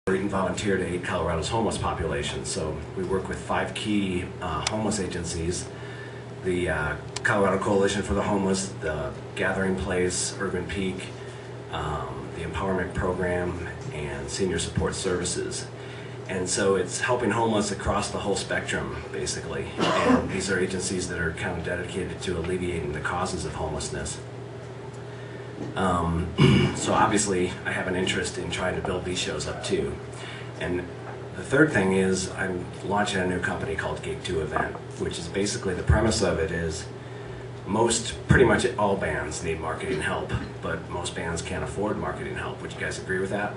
and volunteer to aid Colorado's homeless population. So we work with 5 key homeless agencies: the Colorado Coalition for the Homeless, the Gathering Place, Urban Peak, the Empowerment Program, and Senior Support Services. And so it's helping homeless across the whole spectrum, basically. And these are agencies that are kind of dedicated to alleviating the causes of homelessness. So obviously I have an interest in trying to build these shows up too. And the third thing is I'm launching a new company called Gig 2 Event, which is basically, the premise of it is pretty much all bands need marketing help, but most bands can't afford marketing help. Would you guys agree with that?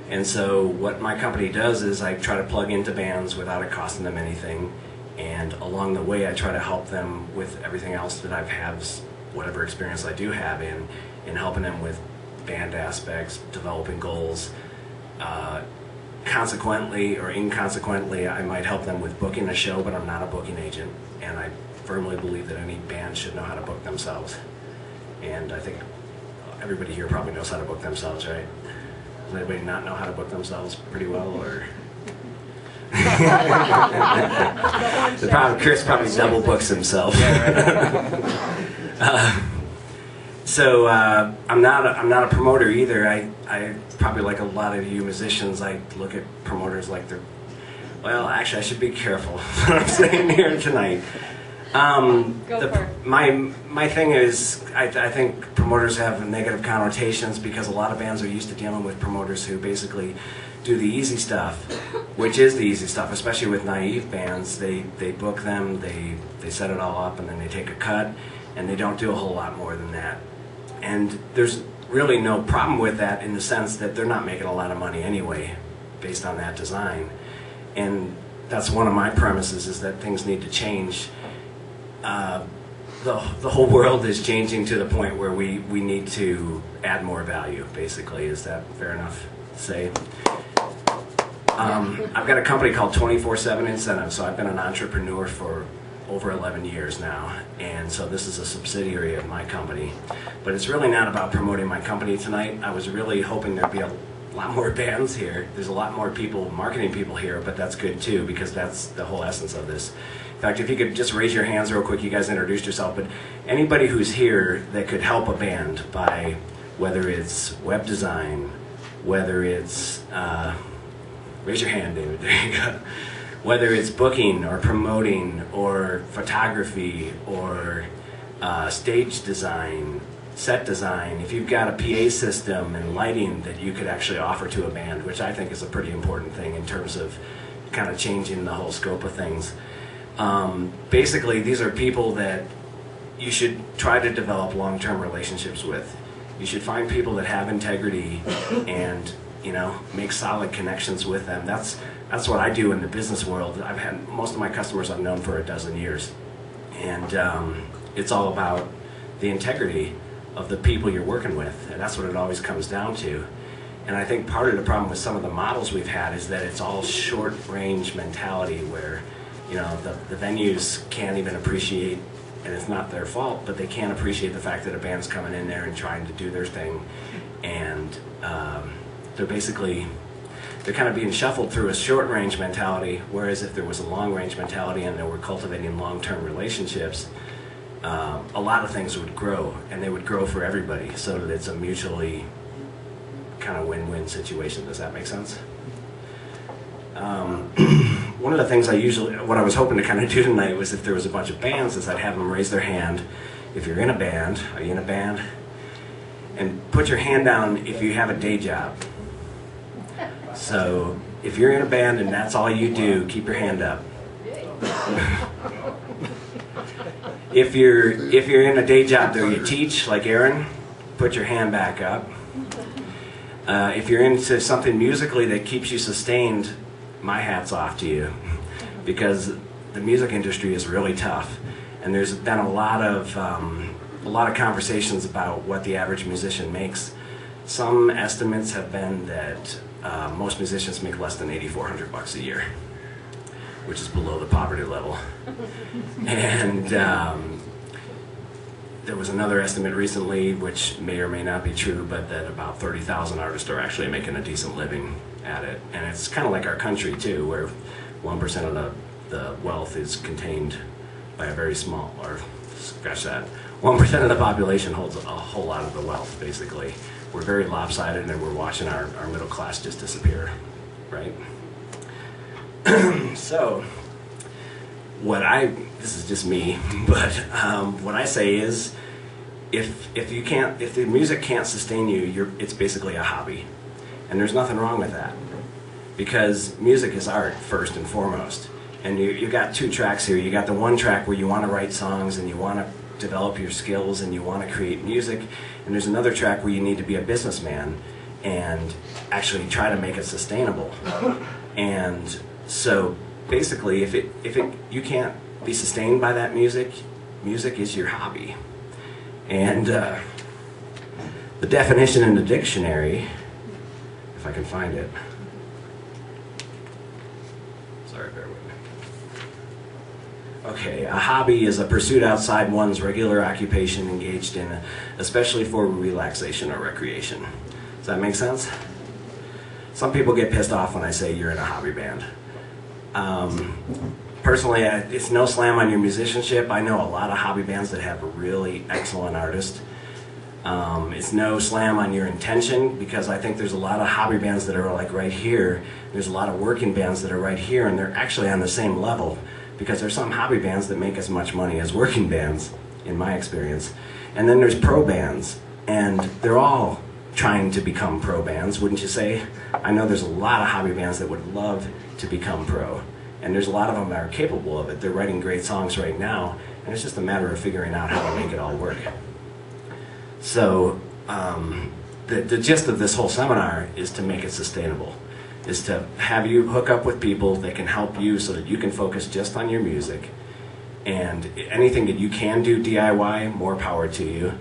And so what my company does is I try to plug into bands without it costing them anything, and along the way I try to help them with everything else that I've had, whatever experience I do have in helping them with band aspects, developing goals. Consequently or inconsequently, I might help them with booking a show, but I'm not a booking agent, and I firmly believe that any band should know how to book themselves. And I think everybody here probably knows how to book themselves, right? Does anybody not know how to book themselves pretty well, or? The problem, Chris probably double books himself. So I'm not a promoter either. I probably, like a lot of you musicians, I look at promoters like they're, well, actually I should be careful what I'm saying here tonight. My thing is, I think promoters have negative connotations because a lot of bands are used to dealing with promoters who basically do the easy stuff, which is the easy stuff, especially with naive bands. They book them, they set it all up, and then they take a cut, and they don't do a whole lot more than that. And there's really no problem with that, in the sense that they're not making a lot of money anyway based on that design. And that's one of my premises, is that things need to change. The whole world is changing to the point where we need to add more value, basically. Is that fair enough to say? I've got a company called 24/7 Incentives, so I've been an entrepreneur for over 11 years now, and so this is a subsidiary of my company. But it's really not about promoting my company tonight. I was really hoping there'd be a lot more bands here. There's a lot more people, marketing people here, but that's good too, because that's the whole essence of this. In fact, if you could just raise your hands real quick. You guys introduced yourself, but anybody who's here that could help a band by, whether it's web design, whether it's, raise your hand, David, there you go. Whether it's booking or promoting or photography or stage design, set design, if you've got a PA system and lighting that you could actually offer to a band, which I think is a pretty important thing in terms of kind of changing the whole scope of things. Basically, these are people that you should try to develop long-term relationships with. You should find people that have integrity and, you know, make solid connections with them. That's what I do in the business world. I've had most of my customers I've known for a dozen years, and it's all about the integrity of the people you're working with, and that's what it always comes down to. And I think part of the problem with some of the models we've had is that it's all short-range mentality, where, you know, the venues can't even appreciate, and it's not their fault, but they can't appreciate the fact that a band's coming in there and trying to do their thing, and they're kind of being shuffled through a short-range mentality, whereas if there was a long-range mentality and they were cultivating long-term relationships, a lot of things would grow, and they would grow for everybody, so that it's a mutually kind of win-win situation. Does that make sense? One of the things what I was hoping to kind of do tonight was, if there was a bunch of bands, is I'd have them raise their hand. If you're in a band, are you in a band? And put your hand down if you have a day job. So if you're in a band and that's all you do, keep your hand up. If you're in a day job though you teach, like Aaron, put your hand back up. If you're into something musically that keeps you sustained, my hat's off to you, because the music industry is really tough, and there's been a lot of conversations about what the average musician makes. Some estimates have been that most musicians make less than $8,400 a year, which is below the poverty level. And there was another estimate recently, which may or may not be true, but that about 30,000 artists are actually making a decent living at it. And it's kind of like our country too, where 1% of the wealth is contained by a very small, or scratch that, 1% of the population holds a whole lot of the wealth, basically. We're very lopsided, and we're watching our middle class just disappear, right? So, this is just me, but what I say is, if the music can't sustain you, it's basically a hobby. And there's nothing wrong with that. Because music is art, first and foremost. And you got two tracks here. You got the one track where you want to write songs and you want to develop your skills and you want to create music. And there's another track where you need to be a businessman and actually try to make it sustainable. And so basically, if you can't be sustained by that music is your hobby. And the definition in the dictionary, if I can find it. Sorry, bear with me. Okay, a hobby is a pursuit outside one's regular occupation engaged in, especially for relaxation or recreation. Does that make sense? Some people get pissed off when I say you're in a hobby band. Personally, it's no slam on your musicianship. I know a lot of hobby bands that have really excellent artists. It's no slam on your intention, because I think there's a lot of hobby bands that are like right here. There's a lot of working bands that are right here, and they're actually on the same level, because there's some hobby bands that make as much money as working bands, in my experience. And then there's pro bands, and they're all trying to become pro bands, wouldn't you say? I know there's a lot of hobby bands that would love to become pro, and there's a lot of them that are capable of it. They're writing great songs right now, and it's just a matter of figuring out how to make it all work. So the gist of this whole seminar is to make it sustainable, is to have you hook up with people that can help you so that you can focus just on your music. And anything that you can do DIY, more power to you.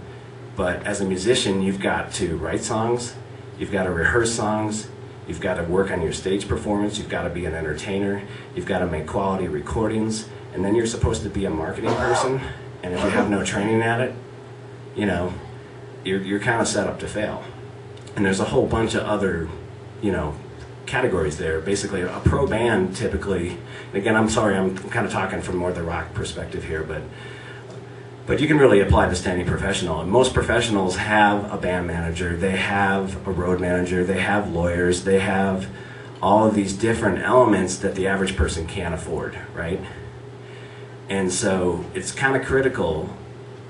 But as a musician, you've got to write songs, you've got to rehearse songs, you've got to work on your stage performance, you've got to be an entertainer, you've got to make quality recordings, and then you're supposed to be a marketing person. And if you have no training at it, you know, you're kind of set up to fail. And there's a whole bunch of other, you know, categories there. Basically, a pro band typically, and again, I'm sorry, I'm kind of talking from more the rock perspective here, but you can really apply this to any professional. And most professionals have a band manager, they have a road manager, they have lawyers, they have all of these different elements that the average person can't afford, right? And so it's kind of critical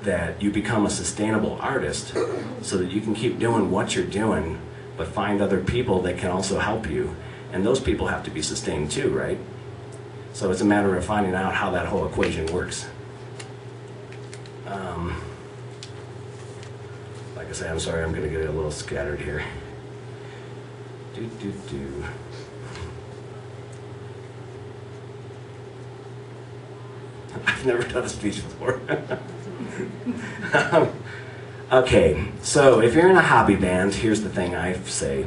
that you become a sustainable artist so that you can keep doing what you're doing, but find other people that can also help you. And those people have to be sustained too, right? So it's a matter of finding out how that whole equation works. Like I say, I'm sorry, I'm going to get a little scattered here. I've never done a speech before. Okay, so if you're in a hobby band, here's the thing I say: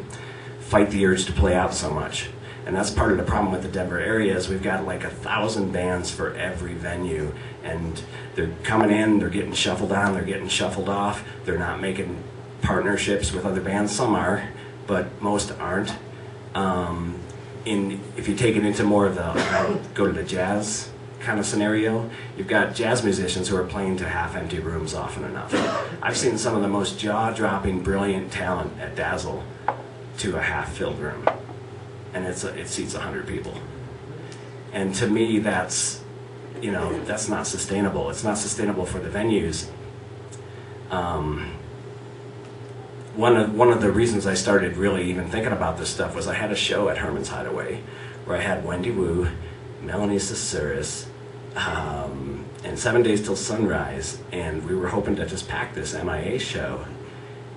fight the urge to play out so much. And that's part of the problem with the Denver area, is we've got like 1,000 bands for every venue, and they're coming in, they're getting shuffled on, they're getting shuffled off, they're not making partnerships with other bands. Some are, but most aren't. If you take it into more of the go to the jazz kind of scenario, you've got jazz musicians who are playing to half-empty rooms often enough. I've seen some of the most jaw-dropping, brilliant talent at Dazzle to a half-filled room, and it seats 100 people. And to me, that's not sustainable. It's not sustainable for the venues. One of the reasons I started really even thinking about this stuff was I had a show at Herman's Hideaway where I had Wendy Wu, Melanie Cesaris, and 7 Days Till Sunrise, and we were hoping to just pack this MIA show,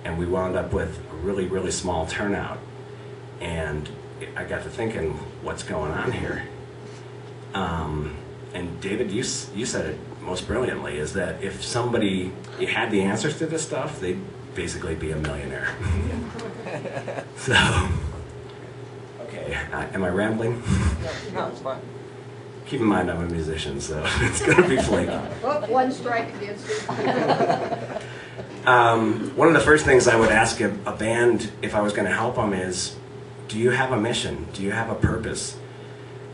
and we wound up with a really, really small turnout. And I got to thinking, what's going on here? And David, you said it most brilliantly, is that if somebody had the answers to this stuff, they'd basically be a millionaire. So, okay, am I rambling? No, it's fine. Keep in mind I'm a musician, so it's going to be flaky. Oh, one strike against you. One of the first things I would ask a band if I was going to help them is, do you have a mission? Do you have a purpose?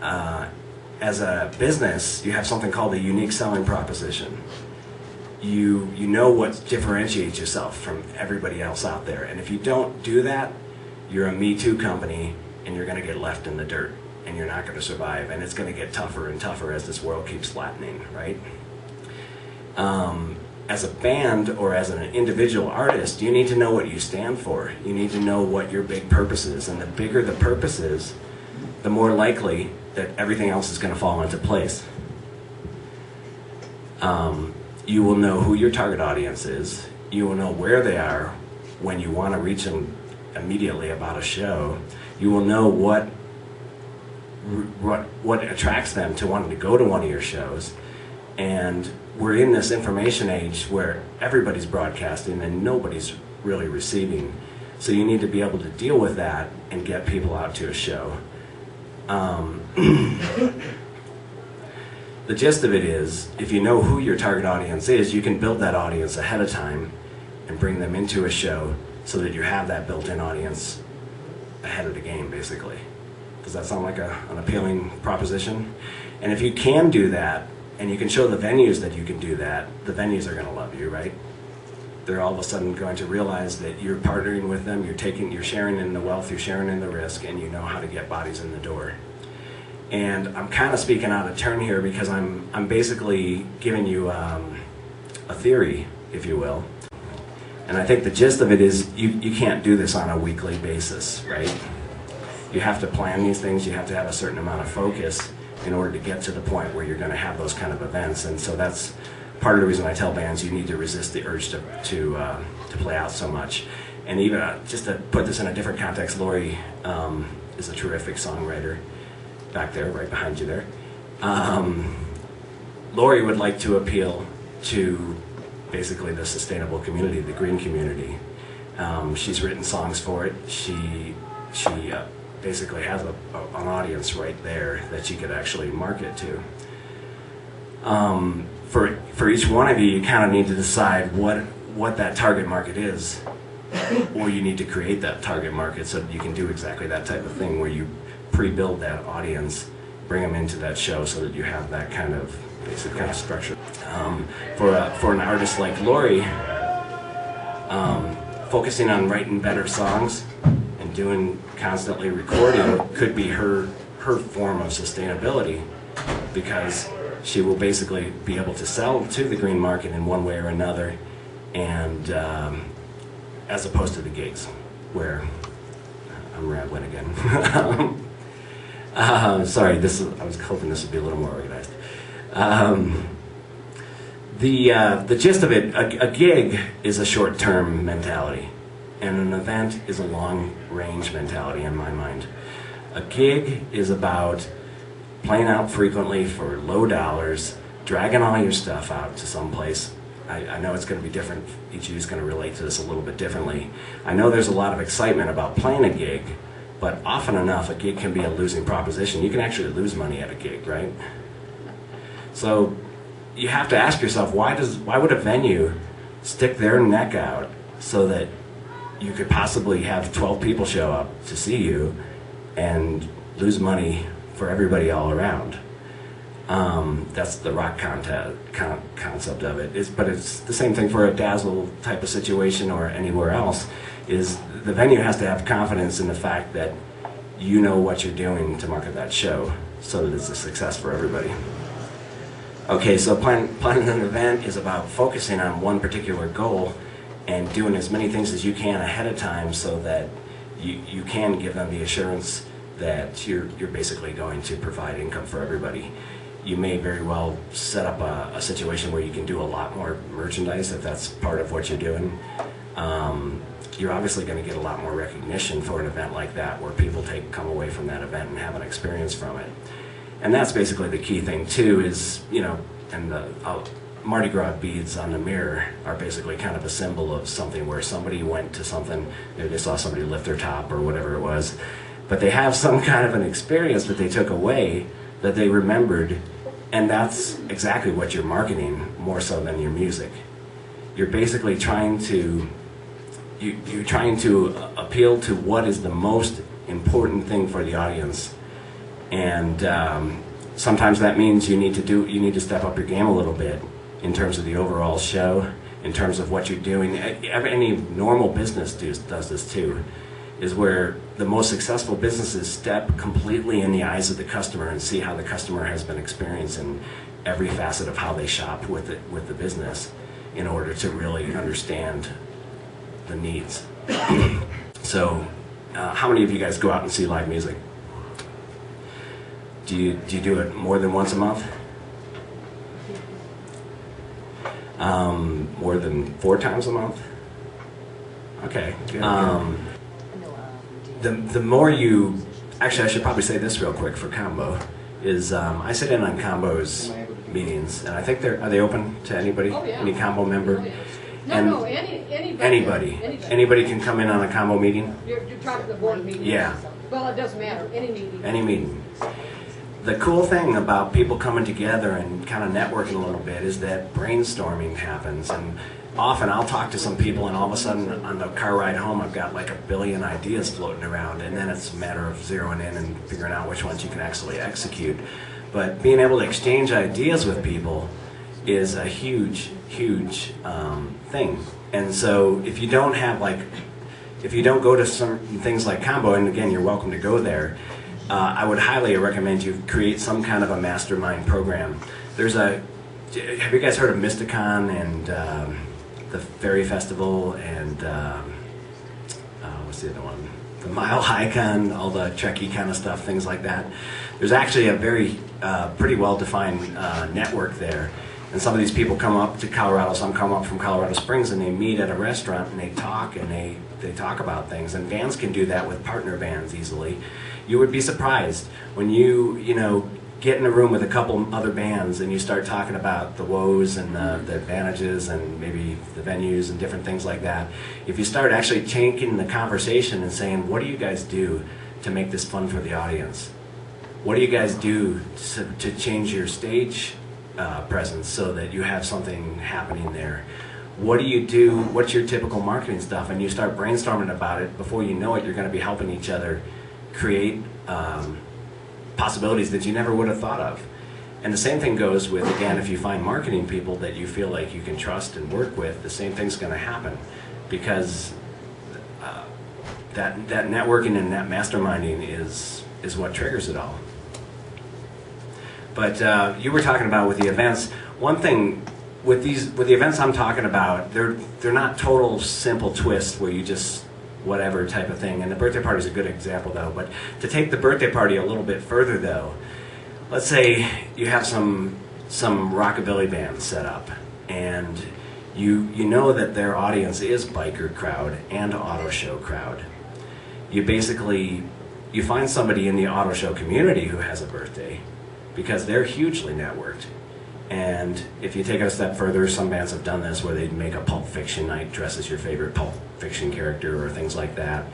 As a business, you have something called a unique selling proposition. You know what differentiates yourself from everybody else out there. And if you don't do that, you're a Me Too company and you're going to get left in the dirt and you're not going to survive. And it's going to get tougher and tougher as this world keeps flattening, right? As a band or as an individual artist, you need to know what you stand for. You need to know what your big purpose is. And the bigger the purpose is, the more likely that everything else is going to fall into place. You will know who your target audience is. You will know where they are when you want to reach them immediately about a show. You will know what attracts them to wanting to go to one of your shows. And we're in this information age where everybody's broadcasting and nobody's really receiving. So you need to be able to deal with that and get people out to a show. The gist of it is, if you know who your target audience is, you can build that audience ahead of time and bring them into a show so that you have that built-in audience ahead of the game, basically. Does that sound like an appealing proposition? And if you can do that, and you can show the venues that you can do that, the venues are going to love you, right? They're all of a sudden going to realize that you're partnering with them, you're sharing in the wealth, you're sharing in the risk, and you know how to get bodies in the door. And I'm kind of speaking out of turn here because I'm basically giving you a theory, if you will. And I think the gist of it is you can't do this on a weekly basis, right? You have to plan these things, you have to have a certain amount of focus in order to get to the point where you're going to have those kind of events. And so that's part of the reason I tell bands you need to resist the urge to play out so much. And even just to put this in a different context, Lori is a terrific songwriter. Back there, right behind you there. Lori would like to appeal to basically the sustainable community, the green community. She's written songs for it. She basically has an audience right there that she could actually market to. For each one of you, you kind of need to decide what that target market is, or you need to create that target market so that you can do exactly that type of thing where you pre-build that audience, bring them into that show so that you have that kind of basic kind of structure. For an artist like Lori, focusing on writing better songs and doing constantly recording could be her form of sustainability, because she will basically be able to sell to the green market in one way or another, and as opposed to the gigs where I'm rambling again. Sorry, I was hoping this would be a little more organized. The gist of it, a gig is a short-term mentality, and an event is a long-range mentality in my mind. A gig is about playing out frequently for low dollars, dragging all your stuff out to some place. I know it's going to be different. Each of you is going to relate to this a little bit differently. I know there's a lot of excitement about playing a gig, but often enough, a gig can be a losing proposition. You can actually lose money at a gig, right? So you have to ask yourself, why would a venue stick their neck out so that you could possibly have 12 people show up to see you and lose money for everybody all around? That's the rock concept of it. But it's the same thing for a Dazzle type of situation or anywhere else. Is the venue has to have confidence in the fact that you know what you're doing to market that show so that it's a success for everybody. Okay, so planning an event is about focusing on one particular goal and doing as many things as you can ahead of time so that you can give them the assurance that you're basically going to provide income for everybody. You may very well set up a situation where you can do a lot more merchandise if that's part of what you're doing. You're obviously going to get a lot more recognition for an event like that, where people come away from that event and have an experience from it. And that's basically the key thing too, is, and the Mardi Gras beads on the mirror are basically kind of a symbol of something where somebody went to something, maybe they saw somebody lift their top or whatever it was, but they have some kind of an experience that they took away that they remembered, and that's exactly what you're marketing more so than your music. You're basically trying to you're trying to appeal to what is the most important thing for the audience, and sometimes that means you need to step up your game a little bit in terms of the overall show, in terms of what you're doing. Any normal business does this too, is where the most successful businesses step completely in the eyes of the customer and see how the customer has been experiencing every facet of how they shop with the business in order to really understand the needs. So, how many of you guys go out and see live music? Do you do it more than once a month? More than 4 times a month? Okay. Good. The more you, actually I should probably say this real quick for Combo, is I sit in on Combo's meetings, and I think are they open to anybody? Oh, yeah. Any Combo member? Oh, yeah. And No, anybody. Anybody can come in on a Combo meeting? You're talking the board meeting. Yeah. Well, it doesn't matter, any meeting. Any meeting. The cool thing about people coming together and kind of networking a little bit is that brainstorming happens, and often I'll talk to some people and all of a sudden on the car ride home I've got like a billion ideas floating around, and then it's a matter of zeroing in and figuring out which ones you can actually execute. But being able to exchange ideas with people is a huge thing. And so if you don't go to some things like Combo, and again you're welcome to go there, I would highly recommend you create some kind of a mastermind program. Have you guys heard of Mysticon and the Fairy Festival and what's the other one? The Mile High Con, all the Trekkie kind of stuff, things like that. There's actually a very pretty well-defined network there. And some of these people come up to Colorado, some come up from Colorado Springs, and they meet at a restaurant and they talk about things. And bands can do that with partner bands easily. You would be surprised when you get in a room with a couple other bands and you start talking about the woes and the advantages and maybe the venues and different things like that. If you start actually changing the conversation and saying, what do you guys do to make this fun for the audience? What do you guys do to change your stage presence so that you have something happening there? What do you do? What's your typical marketing stuff? And you start brainstorming about it. Before you know it, you're going to be helping each other create possibilities that you never would have thought of. And the same thing goes with, again, if you find marketing people that you feel like you can trust and work with, the same thing's going to happen, because that networking and that masterminding is what triggers it all. But you were talking about with the events, one thing with the events I'm talking about, they're not total simple twists where you just whatever type of thing. And the birthday party is a good example though. But to take the birthday party a little bit further though, let's say you have some rockabilly bands set up, and you know that their audience is biker crowd and auto show crowd. You find somebody in the auto show community who has a birthday, because they're hugely networked. And if you take it a step further, some bands have done this where they make a Pulp Fiction night, dress as your favorite Pulp Fiction character or things like that.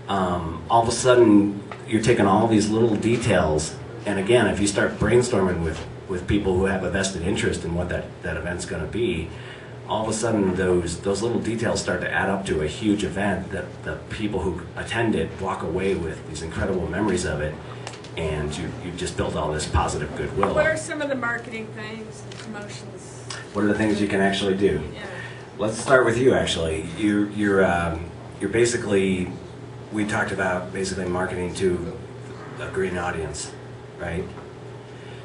All of a sudden, you're taking all these little details, and again, if you start brainstorming with people who have a vested interest in what that event's going to be, all of a sudden those little details start to add up to a huge event that the people who attend it walk away with these incredible memories of it. And you've just built all this positive goodwill. What are some of the marketing things and promotions? What are the things you can actually do? Yeah. Let's start with you. Actually, you're basically, we talked about basically marketing to a green audience, right?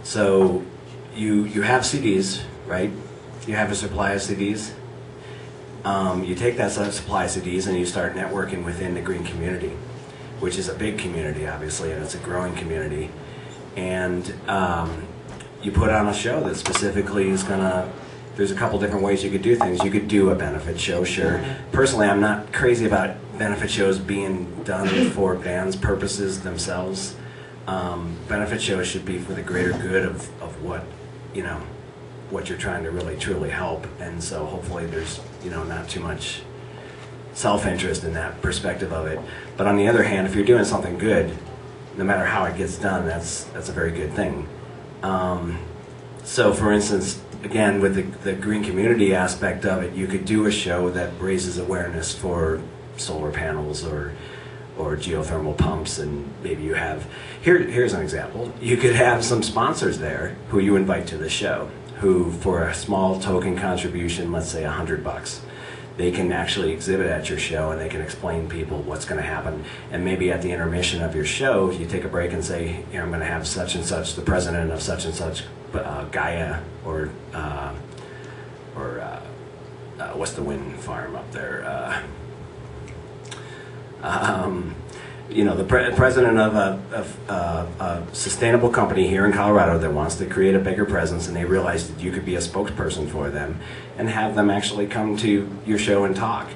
So you have CDs, right? You have a supply of CDs. You take that supply of CDs and you start networking within the green community, which is a big community, obviously, and it's a growing community. And you put on a show that specifically is there's a couple different ways you could do things. You could do a benefit show, sure. Personally, I'm not crazy about benefit shows being done for bands' purposes themselves. Benefit shows should be for the greater good of what you're trying to really, truly help. And so hopefully there's, not too much self-interest in that perspective of it. But on the other hand, if you're doing something good, no matter how it gets done, that's a very good thing. So, for instance, again, with the green community aspect of it, you could do a show that raises awareness for solar panels or geothermal pumps, and maybe you have, here's an example. You could have some sponsors there who you invite to the show, who for a small token contribution, let's say $100, they can actually exhibit at your show and they can explain to people what's going to happen. And maybe at the intermission of your show, you take a break and say, I'm going to have such and such, the president of such and such, Gaia, or what's the wind farm up there? The president of a sustainable company here in Colorado that wants to create a bigger presence, and they realized that you could be a spokesperson for them and have them actually come to your show and talk.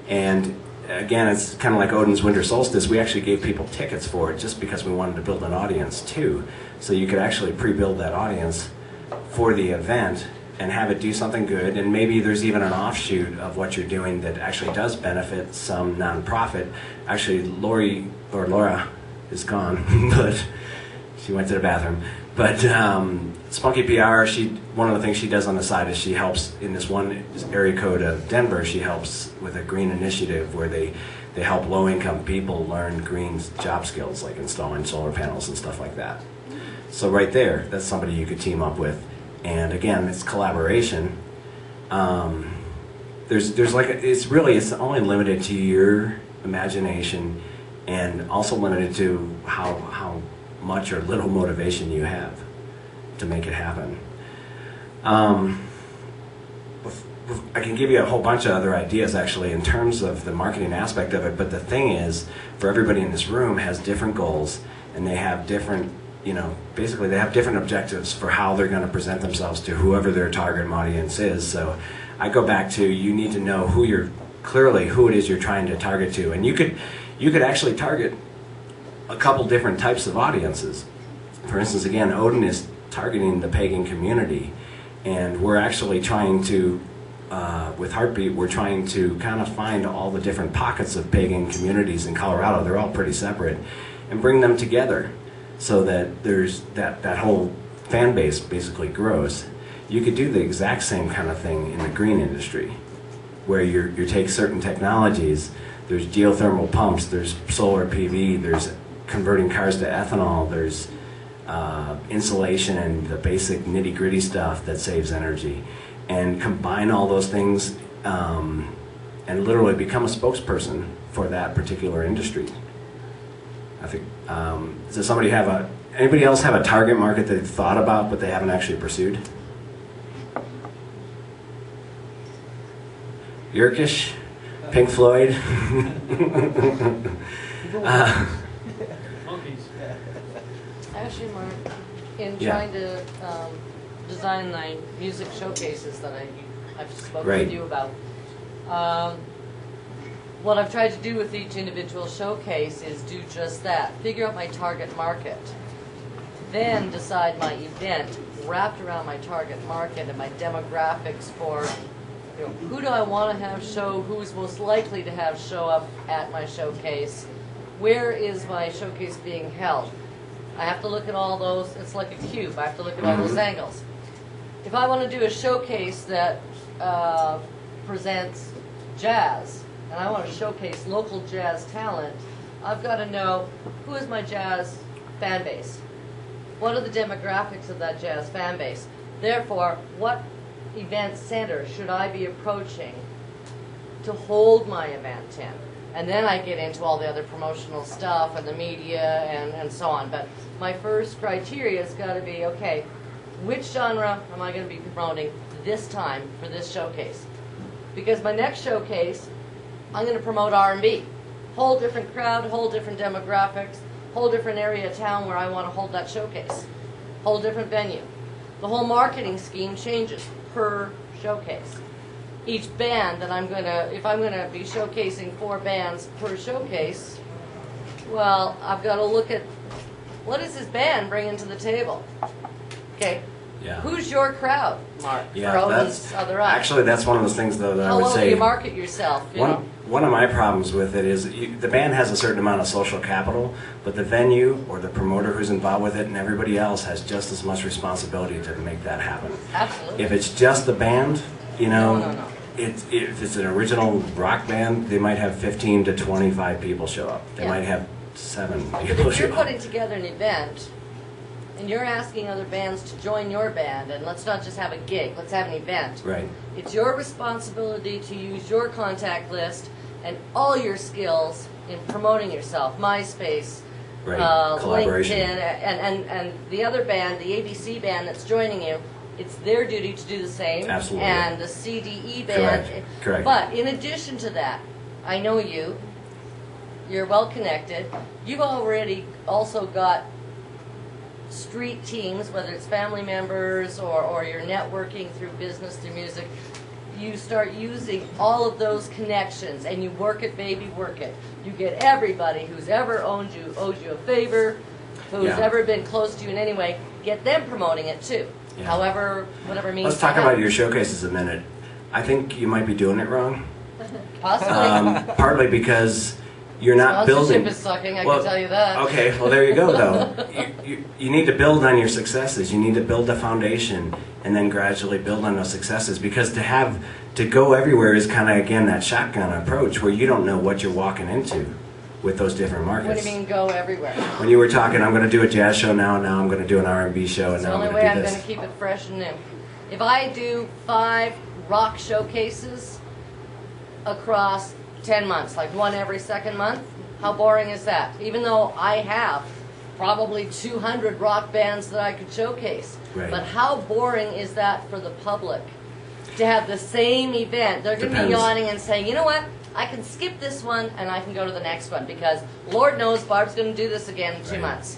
And again, it's kind of like Odin's Winter Solstice. We actually gave people tickets for it just because we wanted to build an audience too. So you could actually pre-build that audience for the event and have it do something good, and maybe there's even an offshoot of what you're doing that actually does benefit some nonprofit. Actually, Laura is gone, but she went to the bathroom. But Spunky PR, one of the things she does on the side is she helps in this one area code of Denver. She helps with a green initiative where they help low-income people learn green job skills like installing solar panels and stuff like that. So right there, that's somebody you could team up with. And again, it's collaboration. There's like it's only limited to your imagination, and also limited to how much or little motivation you have to make it happen. I can give you a whole bunch of other ideas actually in terms of the marketing aspect of it, but the thing is, for everybody in this room has different goals, and they have different, basically they have different objectives for how they're going to present themselves to whoever their target audience is. So I go back to, you need to know who it is you're trying to target to, and you could actually target a couple different types of audiences. For instance, again, Odin is targeting the pagan community, and we're actually trying to, with Heartbeat, we're trying to kind of find all the different pockets of pagan communities in Colorado. They're all pretty separate, and bring them together so that there's that whole fan base basically grows. You could do the exact same kind of thing in the green industry, where you take certain technologies. There's geothermal pumps, there's solar PV, there's converting cars to ethanol, there's insulation and the basic nitty-gritty stuff that saves energy, and combine all those things and literally become a spokesperson for that particular industry. I think, does anybody else have a target market they've thought about but they haven't actually pursued? Yerkish? Pink Floyd? Actually, Mark, in trying to design my music showcases that I've spoken with you about, what I've tried to do with each individual showcase is do just that. Figure out my target market. Then decide my event wrapped around my target market and my demographics for, who do I want to have show, who's most likely to have show up at my showcase, where is my showcase being held. I have to look at all those, it's like a cube, I have to look at all those angles. If I want to do a showcase that presents jazz, and I want to showcase local jazz talent, I've got to know, who is my jazz fan base? What are the demographics of that jazz fan base? Therefore, what event center should I be approaching to hold my event in? And then I get into all the other promotional stuff and the media and so on. But my first criteria has got to be, okay, which genre am I going to be promoting this time for this showcase? Because my next showcase, I'm going to promote R&B. Whole different crowd, whole different demographics, whole different area of town where I want to hold that showcase. Whole different venue. The whole marketing scheme changes per showcase. Each band that if I'm going to be showcasing 4 bands per showcase, well, I've got to look at what is this band bringing to the table. Okay. Yeah. Who's your crowd, Mark? Yeah, for Odin's Other Eye? Actually, that's one of those things, though, that I would say. How well do you market yourself? one of my problems with it is the band has a certain amount of social capital, but the venue or the promoter who's involved with it and everybody else has just as much responsibility to make that happen. Absolutely. If it's just the band, you know, No. if it's an original rock band, they might have 15 to 25 people show up. They Yeah. might have 7 But people if show you're up. putting together an event and you're asking other bands to join your band, and let's not just have a gig, let's have an event. Right. It's your responsibility to use your contact list and all your skills in promoting yourself. MySpace, Right. Collaboration. LinkedIn, and the other band, the ABC band that's joining you, it's their duty to do the same. Absolutely. And the CDE band. Correct. But in addition to that, I know you're well connected. You've already also got street teams, whether it's family members or you're networking through business, through music. You start using all of those connections and you work it, baby, work it. You get everybody who's ever owed you a favor, who's Yeah. ever been close to you in any way, get them promoting it too. Yeah. However, whatever means. Let's talk about your showcases a minute. I think you might be doing it wrong. Possibly. Partly because you're not building. Sponsorship is sucking, I Well, can tell you that. Okay, well there you go though. You need to build on your successes. You need to build a foundation and then gradually build on those successes, because to go everywhere is kind of, again, that shotgun approach where you don't know what you're walking into with those different markets. What do you mean go everywhere? When you were talking, I'm going to do a jazz show now I'm going to do an R&B show, and It's the now I'm only going way to do I'm this. going to keep it fresh and new. If I do 5 rock showcases across 10 months, like one every second month, how boring is that? Even though I have probably 200 rock bands that I could showcase. Right. But how boring is that for the public? To have the same event, they're going to be Depends. yawning and saying, you know what, I can skip this one and I can go to the next one because Lord knows Barb's going to do this again in 2 Right. months.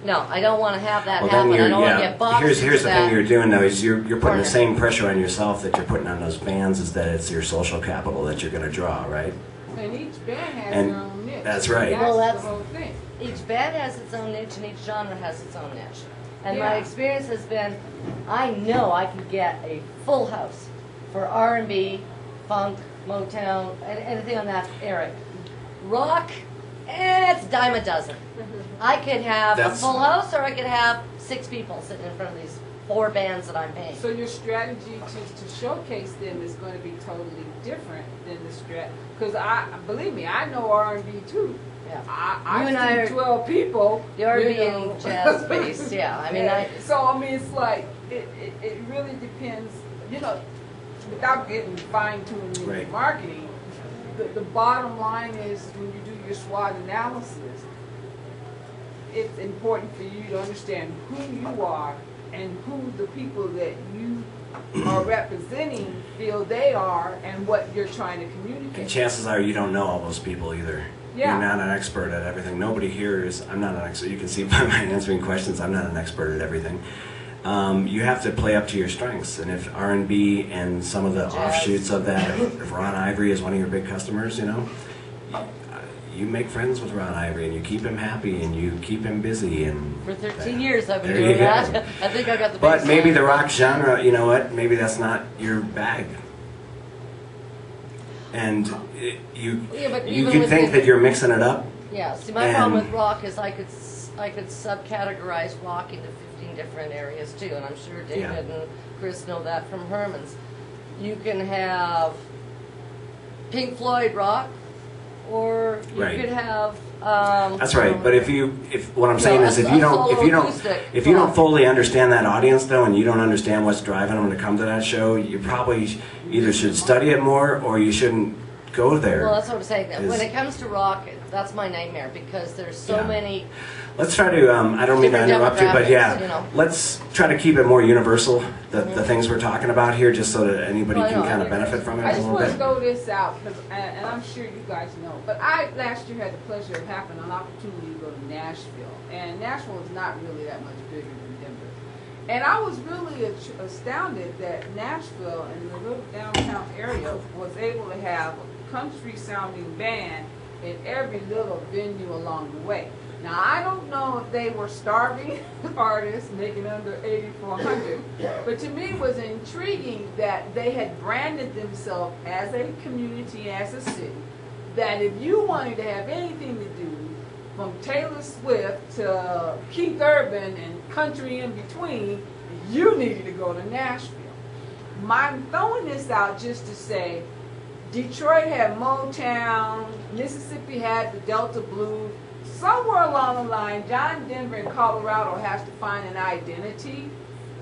No, I don't want to have that Well, happen. then I don't want to get boxed here's into the that. thing you're doing though is you're putting corner. the same pressure on yourself that you're putting on those bands, is that it's your social capital that you're going to draw, right? And each band has And their own niche. that's right. Well, That's that's- the whole thing. Each band has its own niche and each genre has its own niche. And my Yeah. experience has been, I know I can get a full house for R&B, funk, Motown, anything on that era. Rock, it's a dime a dozen. I could have a That's- full house or I could have 6 people sitting in front of these 4 bands that I'm paying. So your strategy to showcase them is going to be totally different than the strat. Because believe me, I know R&B too. Yeah. I You and I see are 12 people. The R&B you know. and jazz based, yeah. I mean, So it's like it really depends. You know, without getting fine-tuned in Right. marketing, the bottom line is when you do your SWOT analysis, it's important for you to understand who you are and who the people that you are representing feel they are and what you're trying to And communicate. chances are you don't know all those people either. Yeah. You're not an expert at everything. Nobody here is. I'm not an expert. You can see by my answering questions, I'm not an expert at everything. You have to play up to your strengths. And if R&B and some of the Jazz. offshoots of that, if Ron Ivory is one of your big customers, you know, you make friends with Ron Ivory and you keep him happy and you keep him busy. And for 13 years I've been There you doing go. that. I think I got the But maybe baseline. the rock genre, you know what? Maybe that's not your bag. And you Yeah, but you even could with think the- that you're mixing it up. Yeah, see, my problem And- with rock is I could subcategorize rock into 15 different areas too, and I'm sure David Yeah. and Chris know that from Herman's. You can have Pink Floyd rock, or you Right. could have. That's right. But if what I'm saying No, is, a if you solo don't acoustic fully understand that audience though, and you don't understand what's driving them to come to that show, you probably either should study it more or you shouldn't go there. Well, that's what I'm saying. Is- When it comes to rock, that's my nightmare because there's so Yeah. many. Let's try to, I don't mean to Different interrupt you, but yeah, demographics, you know. let's try to keep it more universal, the things we're talking about here, just so that anybody Well, I can know, kind I of benefit from it I a just little want to bit. throw this out, and I'm sure you guys know, but I last year had the pleasure of having an opportunity to go to Nashville, and Nashville is not really that much bigger than Denver. And I was really astounded that Nashville and the little downtown area was able to have a country-sounding band in every little venue along the way. Now, I don't know if they were starving artists making under $8,400, but to me it was intriguing that they had branded themselves as a community, as a city, that if you wanted to have anything to do from Taylor Swift to Keith Urban and country in between, you needed to go to Nashville. I'm throwing this out just to say Detroit had Motown, Mississippi had the Delta Blues. Somewhere along the line, John Denver in Colorado has to find an identity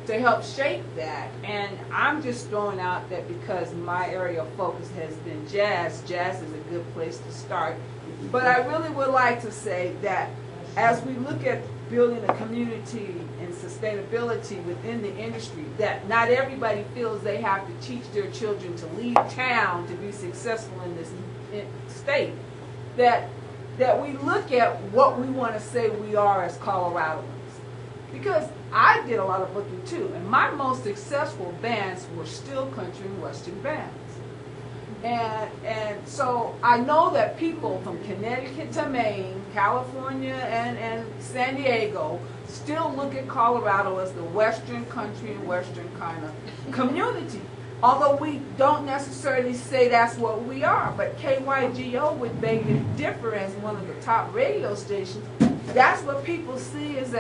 to help shape that. And I'm just throwing out that because my area of focus has been jazz. Jazz is a good place to start. But I really would like to say that as we look at building a community and sustainability within the industry, that not everybody feels they have to teach their children to leave town to be successful in this state, that we look at what we want to say we are as Coloradoans. Because I did a lot of looking too, and my most successful bands were still country and western bands. And so I know that people from Connecticut to Maine, California and San Diego still look at Colorado as the western country and western kind of community. Although we don't necessarily say that's what we are, but KYGO would beg to differ as one of the top radio stations. That's what people see as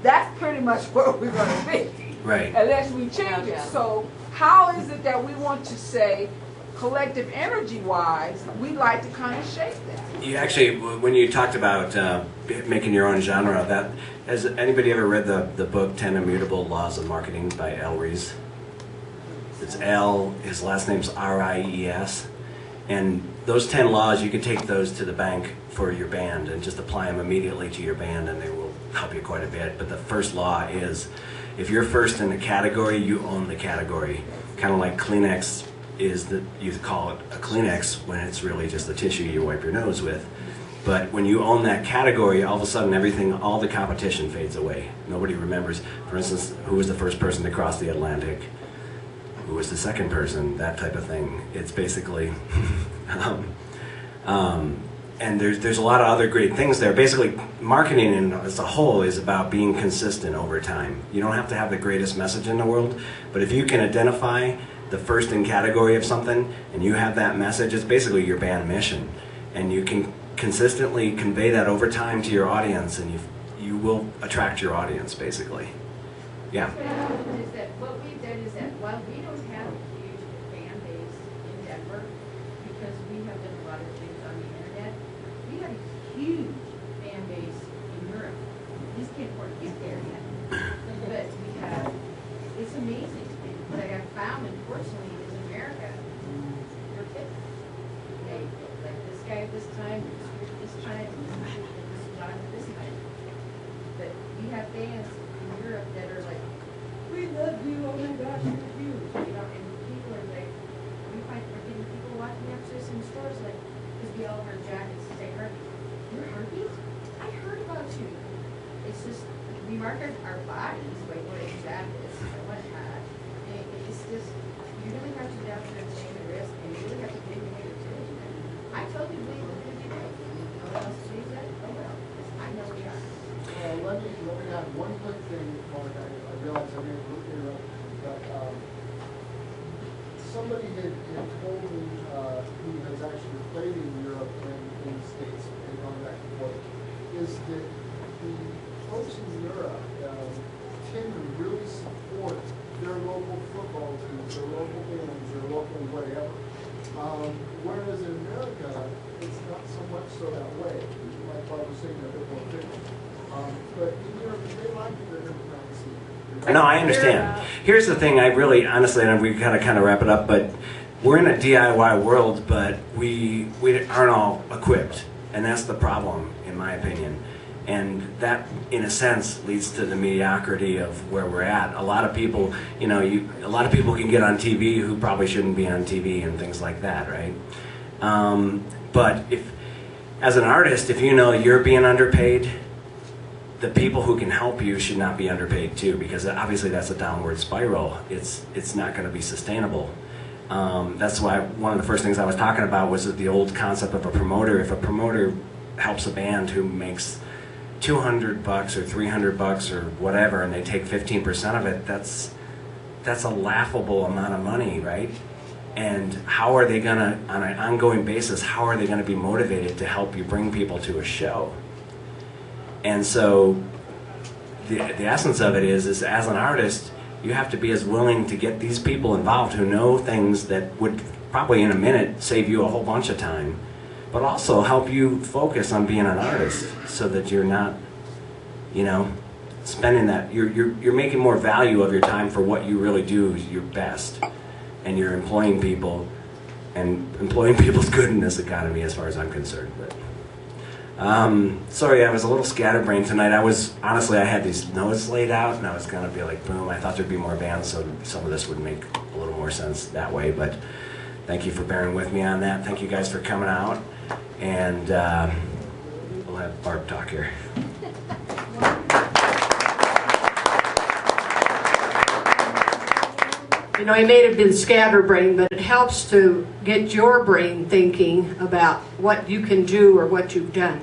that's pretty much where we're going to be. Right. Unless we change it. So how is it that we want to say, collective energy-wise, we like to kind of shape that? You actually, when you talked about making your own genre, that has anybody ever read the book 10 Immutable Laws of Marketing by L. Rees? It's L, his last name's R-I-E-S. And those 10 laws, you could take those to the bank for your band and just apply them immediately to your band, and they will help you quite a bit. But the first law is, if you're first in the category, you own the category. Kind of like Kleenex is that you call it a Kleenex when it's really just the tissue you wipe your nose with. But when you own that category, all of a sudden everything, all the competition fades away. Nobody remembers, for instance, who was the first person to cross the Atlantic, who was the second person, that type of thing. It's basically, and there's a lot of other great things there. Basically, marketing as a whole is about being consistent over time. You don't have to have the greatest message in the world, but if you can identify the first in category of something and you have that message, it's basically your band mission. And you can consistently convey that over time to your audience, and you will attract your audience, basically. Yeah. What happened is that what we've done is that while we don't have a huge fan base in Denver, because we have done a lot of things on the internet, we have a huge fan base in Europe. We just can't afford to get there yet. But we have, it's amazing. What I have found, unfortunately, is America, we're typical. They like this guy at this time, this time, this John at this time. But we have fans in Europe that are like, we love you, oh my gosh, you're huge. You know, and people are like, we're getting people walking up to us in stores like, because we all wear jackets to say Harvey. You're Harvey? I heard about you. It's just, we mark our bodies by wearing jackets and whatnot. And it's just, you really have to get out there and take the risk, and you really have to get your too. I told you we were going to do that. No one else believes that? Oh well, I know we are. Let me add one quick thing, Mark. I realize I'm going to interrupt, but somebody had told me who has actually played in Europe and in the States and gone back and forth, is that the folks in Europe tend to really support their local football teams, their local bands, their local whatever. Whereas in America, it's not so much so that way. Like Bob was saying, a bit more fickle. But in Europe, if they like it, they're going to come and see it. No, I understand. Here's the thing, I really, honestly, and we kind of wrap it up, but we're in a DIY world, but we aren't all equipped. And that's the problem, in my opinion. And that, in a sense, leads to the mediocrity of where we're at. A lot of people, a lot of people can get on TV who probably shouldn't be on TV and things like that, right? But as an artist, if you know you're being underpaid, the people who can help you should not be underpaid too, because obviously that's a downward spiral. It's not going to be sustainable. That's why one of the first things I was talking about was the old concept of a promoter. If a promoter helps a band who makes $200 or $300 or whatever, and they take 15% of it, that's a laughable amount of money, right? And how are they gonna, on an ongoing basis, how are they gonna be motivated to help you bring people to a show? And so the essence of it is as an artist, you have to be as willing to get these people involved who know things that would probably in a minute save you a whole bunch of time, but also help you focus on being an artist so that you're not, you know, spending that, you're making more value of your time for what you really do your best. And you're employing people, and employing people's good in this economy as far as I'm concerned. But sorry, I was a little scatterbrained tonight. Honestly, I had these notes laid out, and I was gonna be like, boom, I thought there'd be more bands, so some of this would make a little more sense that way, but thank you for bearing with me on that. Thank you guys for coming out, and we'll have Barb talk here. You know, he may have been scatterbrained, but it helps to get your brain thinking about what you can do or what you've done.